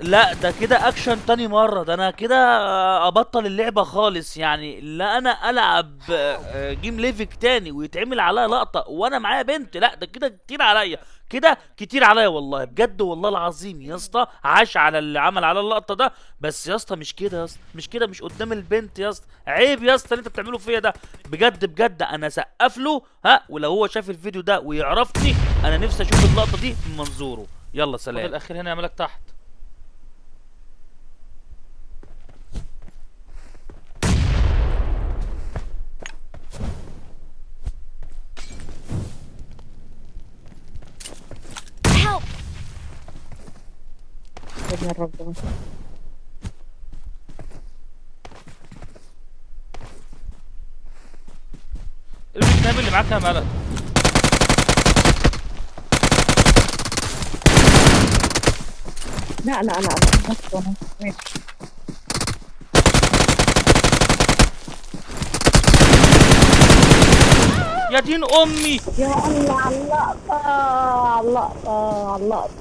لا ده كده اكشن تاني مرة، ده انا كده ابطل اللعبة خالص يعني. لا انا العب جيم ليفك تاني ويتعمل عليا لقطة وانا معايا بنت، لا ده كده كتير عليا. كده كتير عليا والله بجد، والله العظيم يا اسطى عاش على اللي عمل على اللقطة ده. بس يا اسطى مش كده يا اسطى، مش كده، مش قدام البنت يا اسطى، عيب يا اسطى اللي انت بتعمله فيا ده. بجد بجد انا سقف له ها، ولو هو شاف الفيديو ده ويعرفني انا نفسي اشوف اللقطة دي من منظوره. يلا سلام. خد الاخير هنا يعملك تحت. Help! يا ابن الرب ده. الكتاب اللي معاك يا ملك. لا لا لا لا، بس أنا ماشي. يا دين امي. يا الله على اللقطة، على اللقطة، على اللقطة.